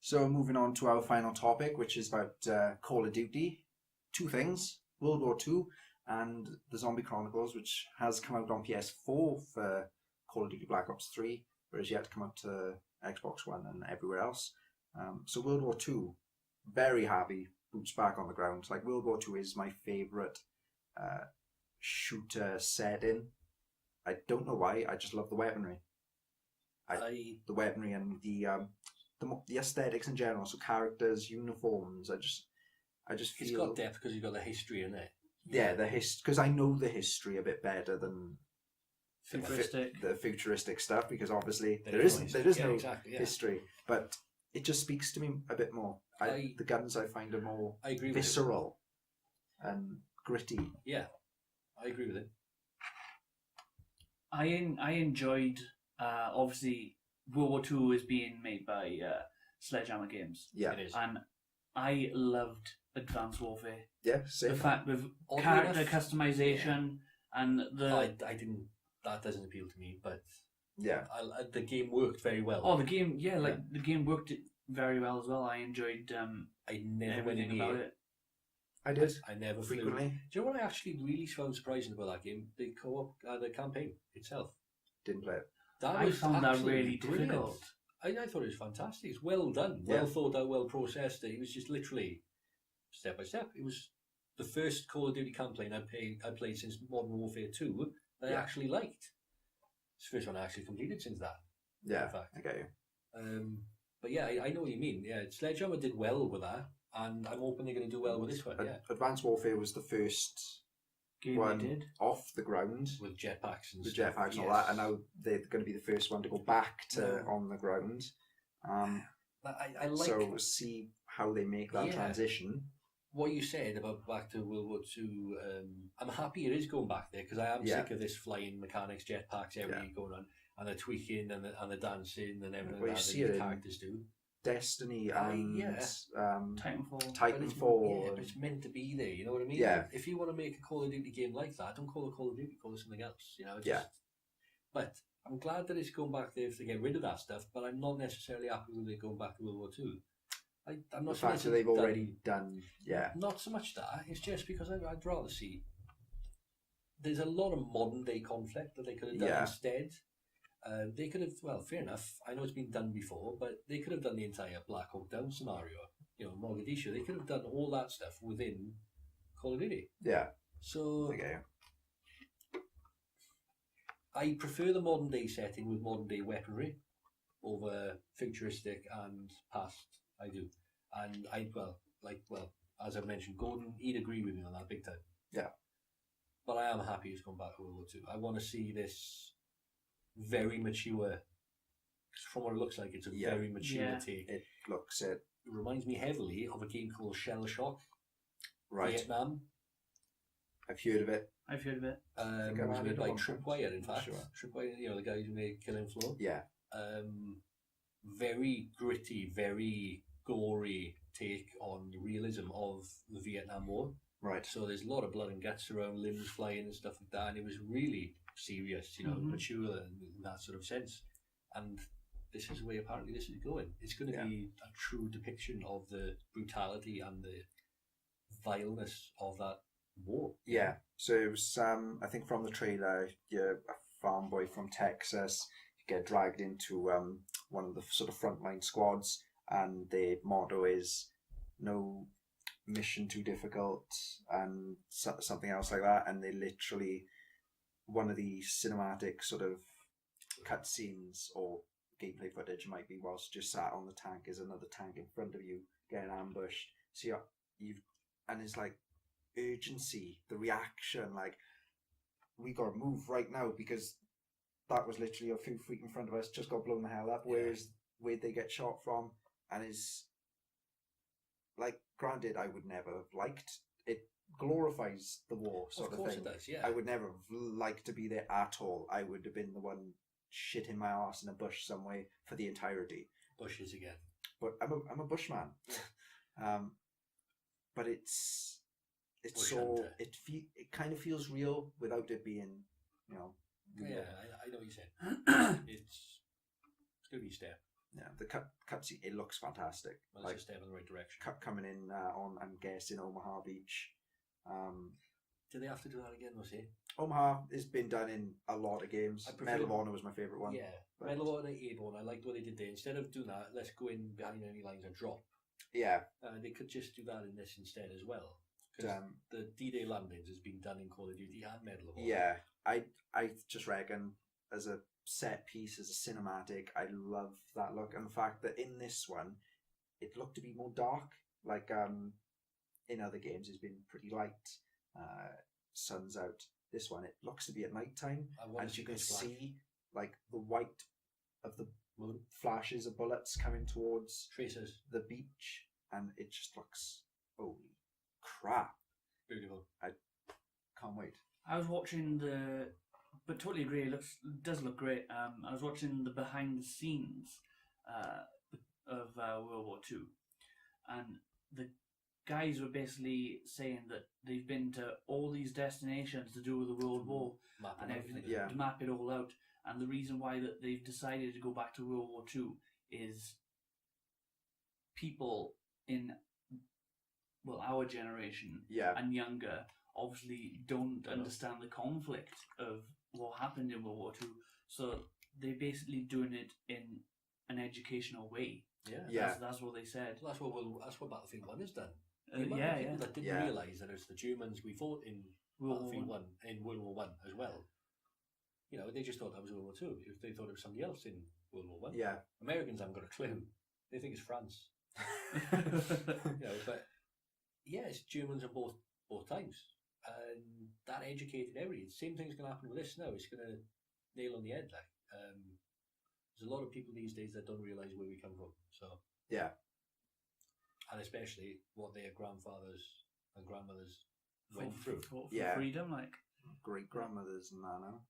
So moving on to our final topic, which is about Call of Duty. Two things: World War II and the Zombie Chronicles, which has come out on PS4 for Call of Duty Black Ops 3, whereas yet to come out to Xbox One and everywhere else. So World War II, very happy, boots back on the ground. Like, World War II is my favourite shooter setting. I don't know why, I just love the weaponry. The weaponry and the aesthetics in general, so characters, uniforms, I just feel... It's got depth because you've got the history in it. Yeah, because I know the history a bit better than the futuristic stuff, because obviously there is no history, but it just speaks to me a bit more. The guns I find are more visceral and gritty. Yeah, I agree with it. I enjoyed, obviously, World War II is being made by Sledgehammer Games. Yeah, it is. And I loved Advanced Warfare. Yeah, same. The fact with character customization and the... I didn't... That doesn't appeal to me, but... Yeah. The game worked very well. Oh, the game, the game worked very well as well. I enjoyed I never went everything about it. I did. I never frequently. Do you know what I actually really found surprising about that game? The co-op, the campaign itself. Didn't play it. I found that really difficult. I thought it was fantastic. It's well done, well thought out, well processed. It was just literally step by step. It was the first Call of Duty campaign I played since Modern Warfare 2 that I actually liked. It's the first one I actually completed since that. Yeah, in fact. I get you. But yeah, I know what you mean. Yeah, Sledgehammer did well with that, and I'm hoping they're going to do well with this one. Yeah, Advanced Warfare was the first game one they did off the ground with jetpacks and and all that, and now they're going to be the first one to go back to on the ground. I like so see how they make that transition. What you said about back to World War II, I'm happy it is going back there, because I am sick of this flying mechanics, jetpacks, everything going on, and the tweaking and the dancing and everything that the characters do. Destiny and Titanfall. But it's meant to be there, you know what I mean? Yeah. Like, if you want to make a Call of Duty game like that, don't call it Call of Duty, call it something else, you know? But I'm glad that it's going back there to get rid of that stuff, but I'm not necessarily happy with it going back to World War II. I'm not the fact that they've already done, Not so much that, it's just because I'd rather see... There's a lot of modern day conflict that they could have done instead. They could have, well, fair enough, I know it's been done before, but they could have done the entire Black Hawk Down scenario, you know, Mogadishu. They could have done all that stuff within Call of Duty. Yeah. So... I prefer the modern day setting with modern day weaponry over futuristic and past. I do. And as I mentioned, Gordon, he'd agree with me on that big time. Yeah. But I am happy it's gone back to World War II. I want to see this very mature, from what it looks like, it's a very mature take. It looks It reminds me heavily of a game called Shell Shock. Right. Vietnam. I've heard of it. It was made by Tripwire, in fact. Sure. Tripwire, you know, the guys who made Killing Floor. Yeah. Very gritty, very gory take on the realism of the Vietnam War. Right. So there's a lot of blood and guts around, limbs flying and stuff like that, and it was really serious, you know, mature in that sort of sense. And this is the way apparently this is going. It's going to be a true depiction of the brutality and the vileness of that war. Yeah. So it was, I think from the trailer, you're a farm boy from Texas. You get dragged into one of the sort of frontline squads, and the motto is no mission too difficult and something else like that. And they literally, one of the cinematic sort of cutscenes or gameplay footage might be whilst just sat on the tank, is another tank in front of you getting ambushed. So and it's like urgency, the reaction, like, we got to move right now because that was literally a few feet in front of us, just got blown the hell up. Where'd they get shot from? And is like, granted, I would never have liked it. Glorifies the war sort of thing. It does, yeah. I would never have liked to be there at all. I would have been the one shitting my ass in a bush somewhere for the entirety. Bushes again. But I'm a bushman. But it's so it kind of feels real without it being, you know. Yeah, I know what you're saying. It's going to be a step. Yeah, the cutscene, it looks fantastic. Well, it's a step in the right direction. Coming in on, I'm guessing, Omaha Beach. Do they have to do that again, was it? Omaha has been done in a lot of games. Medal of Honor was my favourite one. Yeah, but Medal of Honor, Airborne, I liked what they did there. Instead of doing that, let's go in behind enemy lines and drop. Yeah. They could just do that in this instead as well. Because the D-Day landings has been done in Call of Duty and Medal of Honor. Yeah, I just reckon as a set piece, as a cinematic, I love that look. And the fact that in this one, it looked to be more dark. Like in other games, it's been pretty light. Sun's out. This one, it looks to be at night time, and you can see like the white of the moon flashes of bullets coming towards tracers the beach, and it just looks holy crap. Beautiful. I can't wait. I was watching but totally agree. It does look great. I was watching the behind the scenes of World War II, and the guys were basically saying that they've been to all these destinations to do with the World War and everything, to map it all out. And the reason why that they've decided to go back to World War II is people in, well, our generation and younger obviously don't understand the conflict of what happened in World War II. So they're basically doing it in an educational way. Yeah, that's what they said. Well, that's what Battlefield 1 has done. People that didn't realise that it's the Germans we fought in Battlefield 1 in World War 1 as well. You know, they just thought that was World War 2. They thought it was somebody else in World War 1. Yeah. Americans haven't got a clue. They think it's France. But yeah, it's Germans on both times. And that educated everybody. The same thing's going to happen with this now. It's going to nail on the head. There's a lot of people these days that don't realise where we come from. So yeah. And especially what their grandfathers and grandmothers went through. For freedom, like great grandmothers and that now.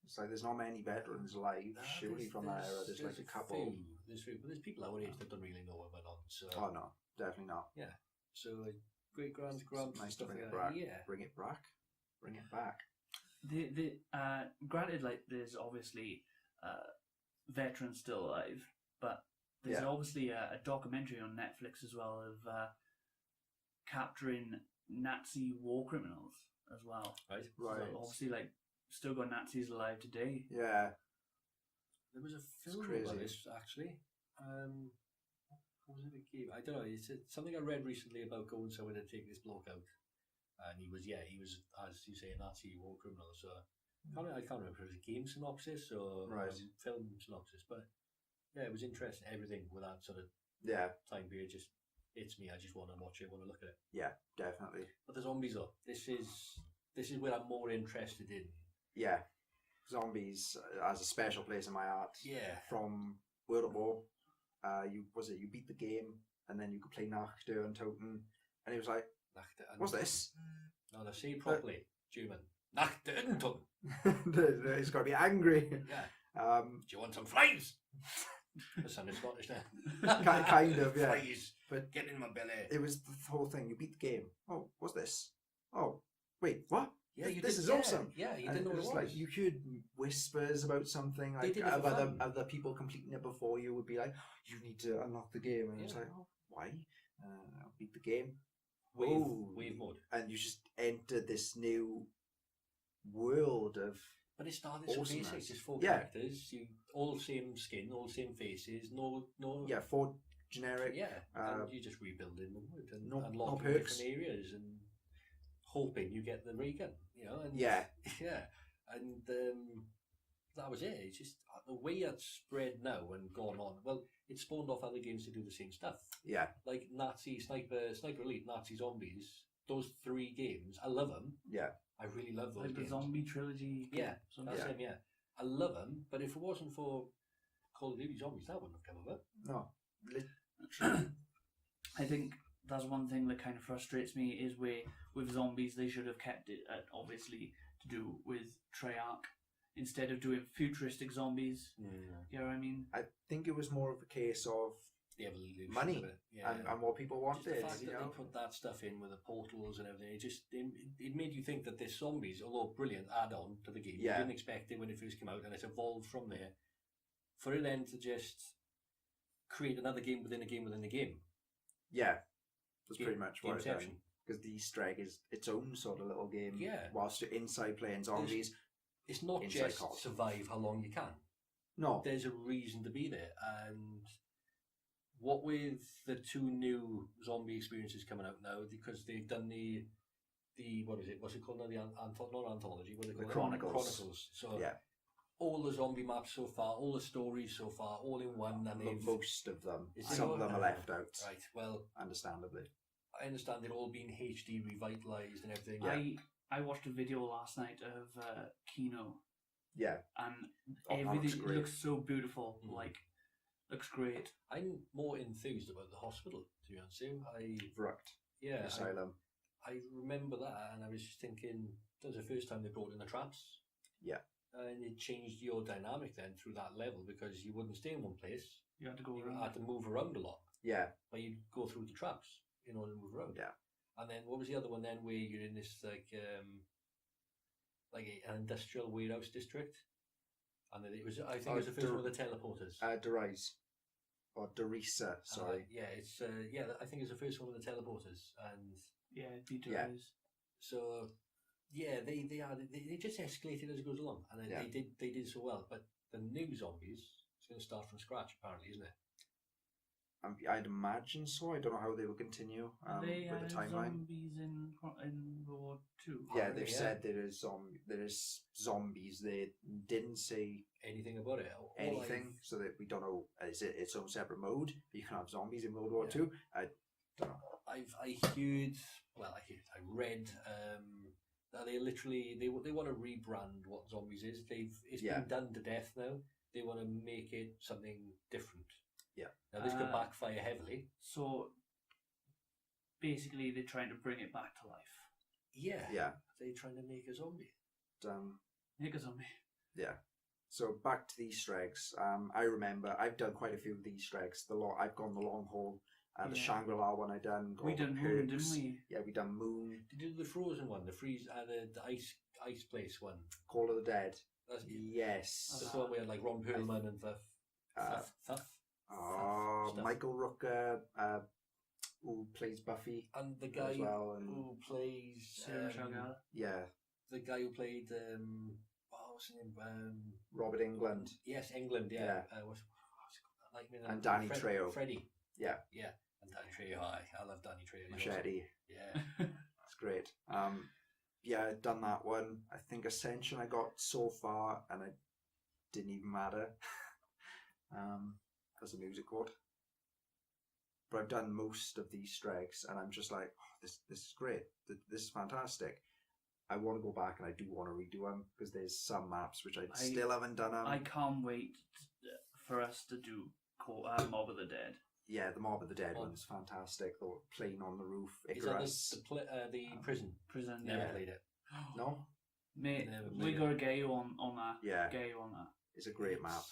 It's like there's not many veterans alive. Surely from that era, there's like a couple. But there's people our age that don't really know what went on. So. Oh no, definitely not. Yeah. So great grand nice to bring it back. back. Yeah. Bring it back. Bring it back. Granted, like there's obviously veterans still alive, but there's obviously a documentary on Netflix as well of capturing Nazi war criminals as well. Right. So obviously, like, still got Nazis alive today. Yeah. There was a film about this actually. What was it again? I don't know. It's something I read recently about going somewhere to take this bloke out, and he was as you say a Nazi war criminal. So I can't remember if it was a game synopsis or film synopsis, but. Yeah, it was interesting. Everything with that sort of time period just hits me. I just want to watch it, want to look at it. Yeah, definitely. But the zombies, though, this is where I'm more interested in. Yeah, zombies has a special place in my heart. Yeah. From World at War, you beat the game and then you could play Nachte and Toten, and it was like, what's this? No, they say it properly, German. Nachte und Toten. It's got to be angry. Yeah. Do you want some fries? That sounded Scottish there. kind of, yeah. Fries, but get in my belly. It was the whole thing. You beat the game. Oh, what's this? Oh, wait, what? Yeah, this is awesome. Yeah, you didn't know what it was. Like you heard whispers about something, like other people completing it before you would be like, you need to unlock the game, and it's like, oh, why? Beat the game. Wave mode, and you just entered this new world of. But it started so basic, just 4 characters, all same skin, all same faces, no. Yeah, 4 generic. Yeah, and you just rebuilding the wood and unlocking no different areas and hoping you get the ray gun, And yeah, and that was it. It's just the way it's spread now and gone on. Well, it spawned off other games to do the same stuff. Yeah, like Nazi Sniper Elite, Nazi Zombies. Those 3 games, I love them. Yeah. I really love those like games. The zombie trilogy. Yeah, that's them, yeah. I love them, but if it wasn't for Call of Duty Zombies, that wouldn't have come of it. No. I think that's one thing that kind of frustrates me is with zombies, they should have kept it at, obviously, to do with Treyarch instead of doing futuristic zombies. You know what I mean? I think it was more of a case of the evolution money of it. Yeah. and what people wanted. Just the fact that they put that stuff in with the portals and everything, it made you think that this zombies, although brilliant add-on to the game, you didn't expect it when it first came out, and it's evolved from there. For it then to just create another game within a game within a game. Yeah, that's Game- pretty much what I've done. Gameception. Because the Easter egg is its own sort of little game. Yeah. Whilst you're inside playing zombies. It's not Inside just Call. survive how long you can. No. There's a reason to be there. And what with the 2 new zombie experiences coming out now, because they've done the what is it? What's it called now? Not anthology. What are they The called? Chronicles. So Yeah. all the zombie maps so far, all the stories so far, all in one, and they've Most of them. Is it Some of all- them are left out. right. Well, Understandably. I understand they're all being HD revitalized and everything. Yeah. I watched a video last night of Kino, Yeah. and Oh, that looks everything great. looks so beautiful. Mm. Like, looks great. I'm more enthused about the hospital, to be honest with you. Vrucht. Yeah, Asylum. I remember that, and I was just thinking that was the first time they brought in the traps. Yeah. And it changed your dynamic then through that level, because you wouldn't stay in one place. You had to go You around. had to move around a lot, Yeah. but you'd go through the traps in order to move around. Yeah. And then what was the other one then, where you're in this an industrial warehouse district, and then it was I think it was the first one with the teleporters. Derise. Or Derisa, sorry. Yeah, it's I think it's the first one with the teleporters, and Yeah, Peter Yeah. is. so yeah, they just escalated as it goes along, and Yeah. they did so well. But the new zombies, it's going to start from scratch, apparently, isn't it? I'd imagine so. I don't know how they will continue They with the had timeline. zombies in World War II. Yeah, they've Yeah. said there is zombies. They didn't say Anything about it? All anything, so that we don't know. Is it its own separate mode? You can have zombies in World War Yeah. Two. I don't know. I read that they literally they want to rebrand what zombies is. It's Yeah. been done to death now. They want to make it something different. Yeah. Now this could Uh, backfire heavily. So basically, they're trying to bring it back to life. Yeah. Yeah. They're trying to make a zombie. Make a zombie. Yeah. So back to the Easter eggs. I remember I've done quite a few of the Easter eggs. I've gone the long haul. The Yeah. Shangri-La one I done. We all the done Moon, didn't perks. we? Yeah, we done Moon. Did you do the frozen one, the ice place one? Call of the Dead. That's Yes. the one where like Ron Perlman and Thuff. Stuff. Michael Rooker, who plays Buffy And the guy as well, and who plays Sarah Michelle Gellar. yeah, the guy who played what's his name? Robert England. Yes, England. Yeah. Yeah. What's it called? Like And Danny Trejo. Freddie. Yeah. Yeah. And Danny Trejo. I love Danny Trejo. He's Machete. awesome. Yeah. It's great. Yeah, I've done that one. I think Ascension I got so far, and it didn't even matter. As a music quote. But I've done most of these Easter eggs, and I'm just like, oh, this is great. This is fantastic. I want to go back, and I do want to redo them because there's some maps which I still haven't done. I can't wait for us to do Mob of the Dead. Yeah, the Mob of the Dead Oh. one's fantastic. The plane on the roof, Is that Icarus. the prison? Prison. Never Yeah. played it. No? Mate, Never we played gotta get you on that. Yeah, Get you on that. it's a great map.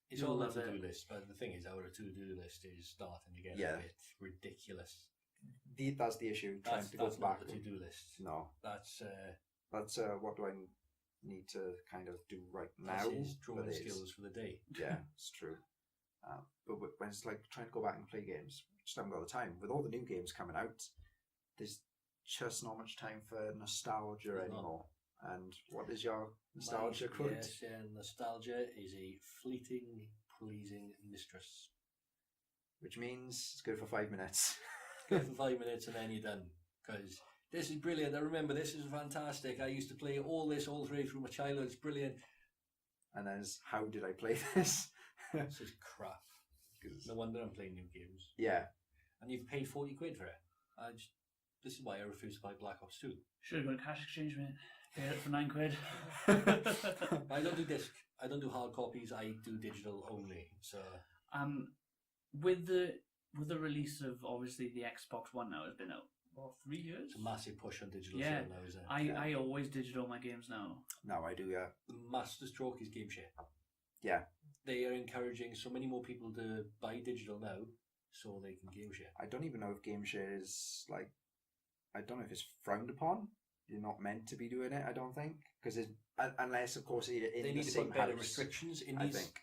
It's You'll on the love it. to-do list, but the thing is, our to-do list is starting to get Yeah. a bit ridiculous. That's the issue. Trying That's to go not back. the to-do list. No, That's what do I need to kind of do right now? that's his drawing But it is. skills for the day. Yeah, it's true. But when it's like trying to go back and play games, just haven't got the time. With all the new games coming out, there's just not much time for nostalgia There's not. anymore. And what is your nostalgia quote? Yes, yeah, nostalgia is a fleeting, pleasing mistress. Which means it's good for 5 minutes. Go for 5 minutes and then you're done. Because this is brilliant. I remember this is fantastic. I used to play all this all the way through my childhood. It's brilliant. And then it's, how did I play this? This is crap. No wonder I'm playing new games. Yeah, And you've paid 40 quid for it. This is why I refuse to buy Black Ops 2. Should have got a cash exchange, mate. Paid it for £9. I don't do disc. I don't do hard copies. I do digital only. So With the release of obviously the Xbox One now, has been out 3 years. it's a massive push on digital Yeah. sale now, isn't it? I always digital my games now. now I do, yeah. The master stroke is GameShare. Yeah, They are encouraging so many more people to buy digital now so they can GameShare. I don't even know if GameShare is like, I don't know if it's frowned upon. you're not meant to be doing it. I don't think, because unless of course you're in They the need to same put better house. restrictions. It I needs, think.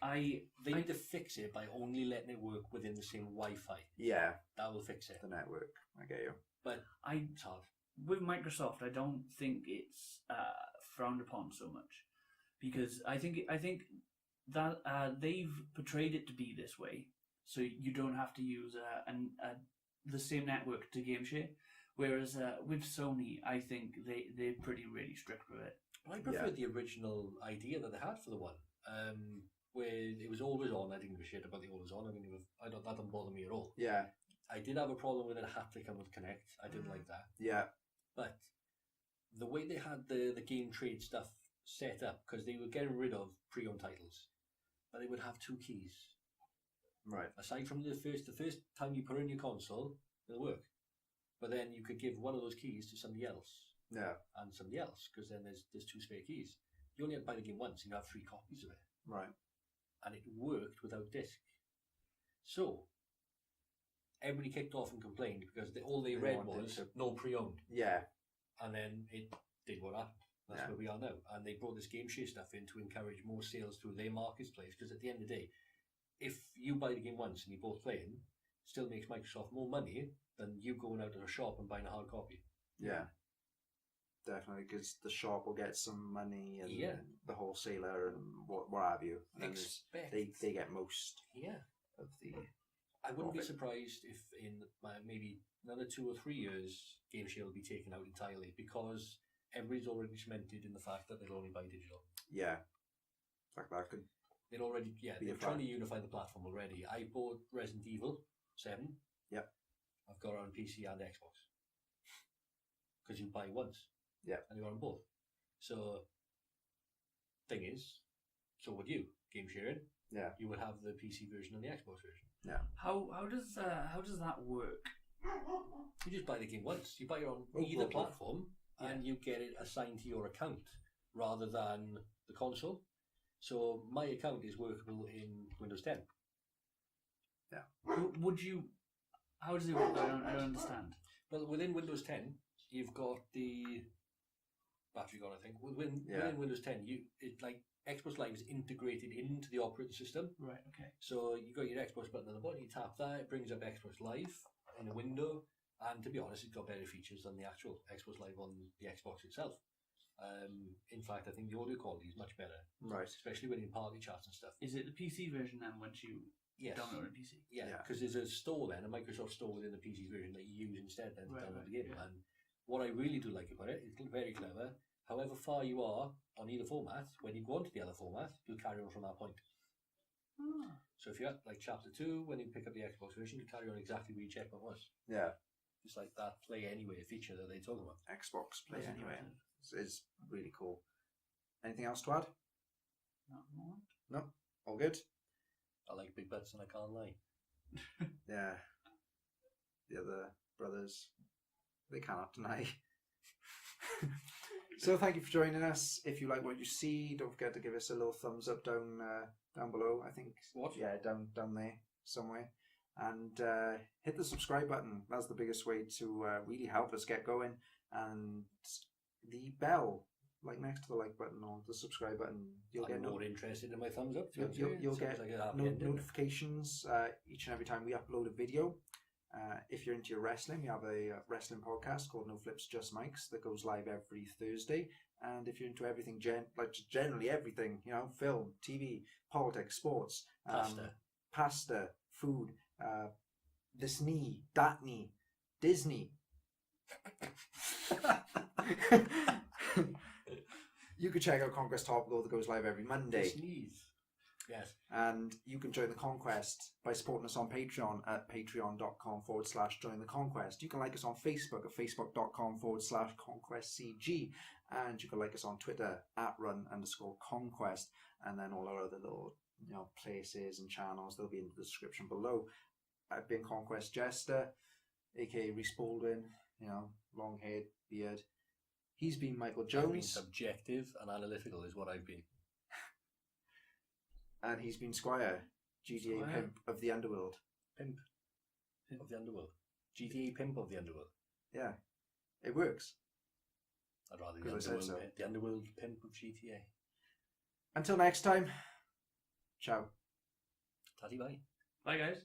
they need to fix it by only letting it work within the same Wi-Fi. Yeah, That will fix it. the network. I get you. But it's hard. With Microsoft, I don't think it's frowned upon so much, because I think that they've portrayed it to be this way, so you don't have to use the same network to game share. Whereas with Sony, I think they're pretty really strict with it. I prefer the original idea that they had for the one, where it was always on. I didn't give a shit about the always on. I mean, that didn't bother me at all. Yeah. I did have a problem with it had to come with Connect. I didn't like that. Yeah. But the way they had the game trade stuff set up, because they were getting rid of pre-owned titles, but they would have 2 keys. Right. Aside from the first time you put in your console, it'll work. But then you could give one of those keys to somebody else. Yeah. And somebody else, because then there's 2 spare keys. You only have to buy the game once, and you have 3 copies of it. Right. And it worked without disc. So everybody kicked off and complained because all they read was no pre-owned. Yeah. And then it did what happened. That's where we are now. And they brought this game share stuff in to encourage more sales through their marketplace, because at the end of the day, if you buy the game once and you both playing, still makes Microsoft more money than you going out to a shop and buying a hard copy. Yeah. Definitely, because the shop will get some money, and the wholesaler and what have you. And they get most of the. I wouldn't be surprised if in maybe another 2 or 3 years, Game Share will be taken out entirely, because everybody's already cemented in the fact that they'll only buy digital. Yeah. Like that could. They're already, they're trying to unify the platform already. I bought Resident Evil 7. Yeah. I've got it on PC and Xbox. Because you buy once. Yeah. And you're on both. So, thing is, so would you. Game sharing. Yeah. You would have the PC version and the Xbox version. Yeah. How does that work? You just buy the game once. You buy it on either platform, and you get it assigned to your account rather than the console. So my account is workable in Windows 10. Yeah. Would you? How does it work? I don't understand. Well, within Windows 10, you've got the battery gone, I think. Within Windows 10, Xbox Live is integrated into the operating system. Right. Okay. So you got your Xbox button on the bottom. You tap that, it brings up Xbox Live in a window. And to be honest, it's got better features than the actual Xbox Live on the Xbox itself. In fact, I think the audio quality is much better. Right. Especially when in party chats and stuff. Is it the PC version then once you download a PC? Yeah, because there's a store then, a Microsoft store within the PC version that you use instead then to download the game. Yeah. And what I really do like about it, it's very clever. However far you are on either format, when you go on to the other format, you'll carry on from that point. Ah. So if you're at like chapter 2, when you pick up the Xbox version, you carry on exactly where your checkpoint was. Yeah. It's like that play anywhere feature that they talk about. Xbox Play Anywhere. It's really cool. Anything else to add? No? All good? I like big butts and I can't lie. Yeah. The other brothers, they cannot deny. So thank you for joining us. If you like what you see, don't forget to give us a little thumbs up down below. I think. What? Yeah, down there somewhere. And hit the subscribe button. That's the biggest way to really help us get going. And the bell, like next to the like button or the subscribe button, you'll get more interested in my thumbs up. You'll get notifications each and every time we upload a video. If you're into your wrestling, we have a wrestling podcast called No Flips Just Mics that goes live every Thursday. And if you're into everything, generally everything, film, TV, politics, sports, pasta, food, this knee, that knee, Disney. You can check out Conquest Topical that goes live every Monday. Yes. And you can join the Conquest by supporting us on Patreon at patreon.com/join the Conquest. You can like us on Facebook at facebook.com/conquestcg. And you can like us on Twitter at @run_conquest. And then all our other little places and channels, they'll be in the description below. I've been Conquest Jester, aka Rhys Baldwin, long haired beard. He's been Michael Jones. I've been subjective and analytical is what I've been. And he's been Squire, GTA Pimp of the Underworld. Pimp of the Underworld. GTA Pimp of the Underworld. Yeah, it works. I'd rather Because I said so. the underworld pimp of GTA. Until next time, ciao. Tatty bye. Bye, guys.